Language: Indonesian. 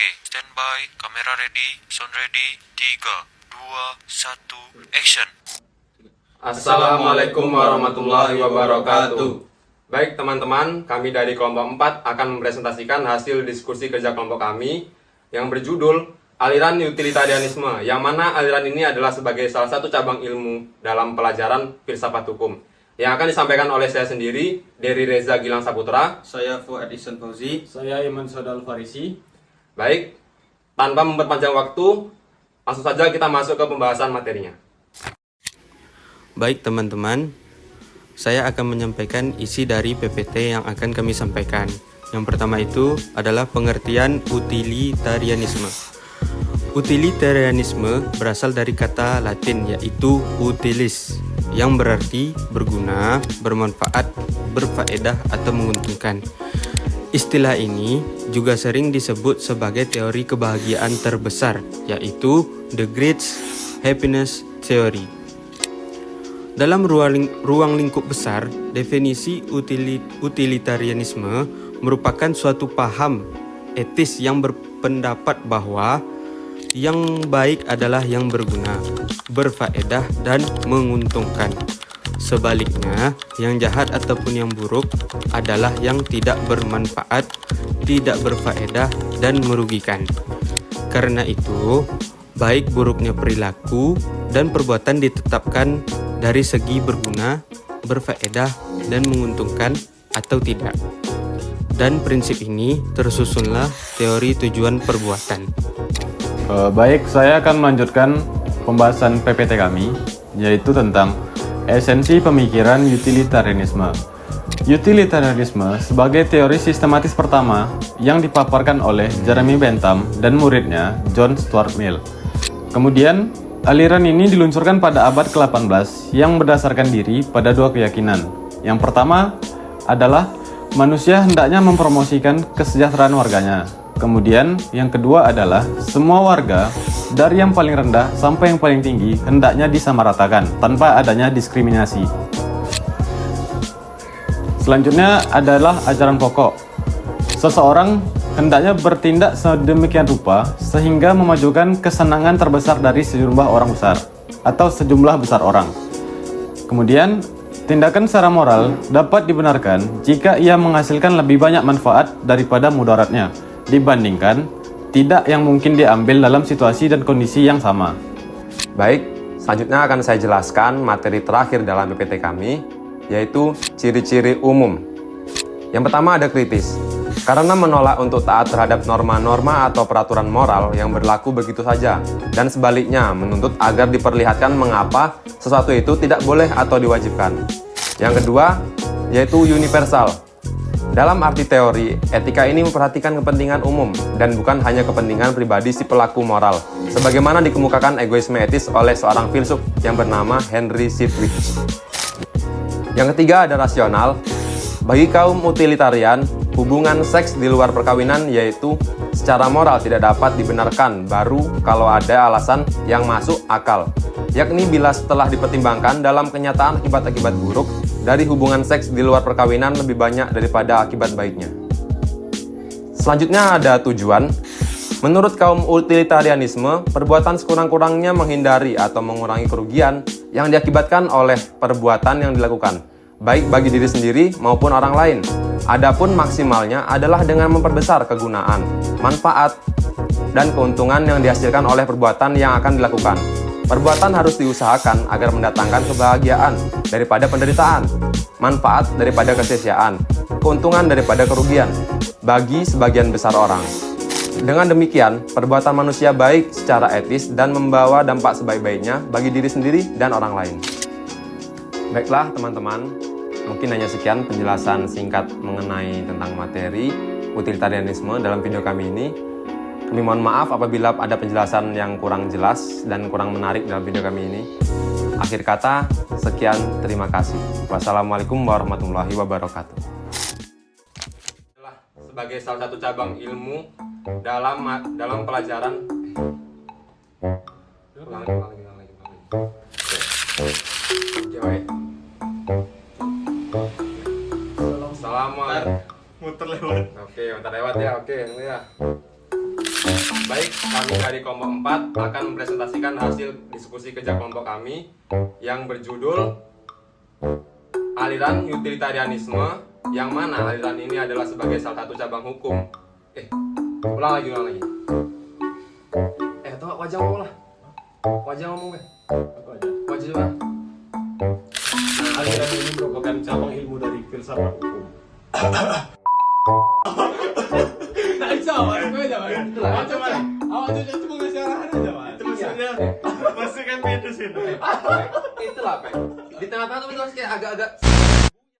Oke, standby, kamera ready, sound ready, 3, 2, 1, action. Assalamualaikum warahmatullahi wabarakatuh. Baik teman-teman, kami dari kelompok 4 akan mempresentasikan hasil diskusi kerja kelompok kami yang berjudul Aliran Utilitarianisme, yang mana aliran ini adalah sebagai salah satu cabang ilmu dalam pelajaran filsafat hukum. Yang akan disampaikan oleh saya sendiri, Dery Reza Gilang Saputra. Saya Fuad Ihsan Fauzi. Saya Iman Sodal Farisi. Baik, tanpa memperpanjang waktu, langsung saja kita masuk ke pembahasan materinya. Baik teman-teman, saya akan menyampaikan isi dari PPT yang akan kami sampaikan. Yang pertama itu adalah pengertian utilitarianisme. Utilitarianisme berasal dari kata Latin yaitu utilis, yang berarti berguna, bermanfaat, berfaedah atau menguntungkan. Istilah ini juga sering disebut sebagai teori kebahagiaan terbesar, yaitu the greatest happiness theory. Dalam ruang lingkup besar, definisi utilitarianisme merupakan suatu paham etis yang berpendapat bahwa yang baik adalah yang berguna, berfaedah, dan menguntungkan. Sebaliknya, yang jahat ataupun yang buruk adalah yang tidak bermanfaat, tidak berfaedah, dan merugikan. Karena itu, baik buruknya perilaku dan perbuatan ditetapkan dari segi berguna, berfaedah, dan menguntungkan atau tidak. Dan prinsip ini tersusunlah teori tujuan perbuatan. Baik, saya akan melanjutkan pembahasan PPT kami, yaitu tentang esensi pemikiran utilitarianisme. Utilitarianisme sebagai teori sistematis pertama yang dipaparkan oleh Jeremy Bentham dan muridnya John Stuart Mill. Kemudian, aliran ini diluncurkan pada abad ke-18 yang berdasarkan diri pada dua keyakinan. Yang pertama adalah manusia hendaknya mempromosikan kesejahteraan warganya. Kemudian, yang kedua adalah semua warga, dari yang paling rendah sampai yang paling tinggi, hendaknya disamaratakan tanpa adanya diskriminasi. Selanjutnya adalah ajaran pokok. Seseorang hendaknya bertindak sedemikian rupa sehingga memajukan kesenangan terbesar dari sejumlah orang besar atau sejumlah besar orang. Kemudian, tindakan secara moral dapat dibenarkan jika ia menghasilkan lebih banyak manfaat daripada mudaratnya dibandingkan tidak yang mungkin diambil dalam situasi dan kondisi yang sama. Baik, selanjutnya akan saya jelaskan materi terakhir dalam PPT kami, yaitu ciri-ciri umum. Yang pertama ada kritis, karena menolak untuk taat terhadap norma-norma atau peraturan moral yang berlaku begitu saja, dan sebaliknya menuntut agar diperlihatkan mengapa sesuatu itu tidak boleh atau diwajibkan. Yang kedua, yaitu universal. Dalam arti teori, etika ini memperhatikan kepentingan umum dan bukan hanya kepentingan pribadi si pelaku moral, sebagaimana dikemukakan egoisme etis oleh seorang filsuf yang bernama Henry Sidgwick. Yang ketiga ada rasional. Bagi kaum utilitarian, hubungan seks di luar perkawinan yaitu secara moral tidak dapat dibenarkan baru kalau ada alasan yang masuk akal, yakni bila setelah dipertimbangkan dalam kenyataan akibat-akibat buruk dari hubungan seks di luar perkawinan lebih banyak daripada akibat baiknya. Selanjutnya ada tujuan. Menurut kaum utilitarianisme, perbuatan sekurang-kurangnya menghindari atau mengurangi kerugian yang diakibatkan oleh perbuatan yang dilakukan, baik bagi diri sendiri maupun orang lain. Adapun maksimalnya adalah dengan memperbesar kegunaan, manfaat, dan keuntungan yang dihasilkan oleh perbuatan yang akan dilakukan. Perbuatan harus diusahakan agar mendatangkan kebahagiaan daripada penderitaan, manfaat daripada kesia-siaan, keuntungan daripada kerugian bagi sebagian besar orang. Dengan demikian, perbuatan manusia baik secara etis dan membawa dampak sebaik-baiknya bagi diri sendiri dan orang lain. Baiklah teman-teman, mungkin hanya sekian penjelasan singkat mengenai tentang materi utilitarianisme dalam video kami ini. Kami mohon maaf apabila ada penjelasan yang kurang jelas dan kurang menarik dalam video kami ini. Akhir kata, sekian, terima kasih. Wassalamualaikum warahmatullahi wabarakatuh. Sebagai salah satu cabang ilmu dalam pelajaran Selamat Muter lewat. Oke, bentar lewat ya. Oke, ini ya. Baik, kami dari kelompok 4 akan mempresentasikan hasil diskusi kerja kelompok kami yang berjudul aliran utilitarianisme, yang mana aliran ini adalah sebagai salah satu cabang hukum. Ulang lagi. Atau wajah ngomong lah. Wajah ngomong be. Wajah juga. Aliran ini merupakan cabang ilmu dari filsafat hukum. Itu maksudnya masukkan beda sini. Itulah, Pak. Di tengah-tengah tuh kayak agak-agak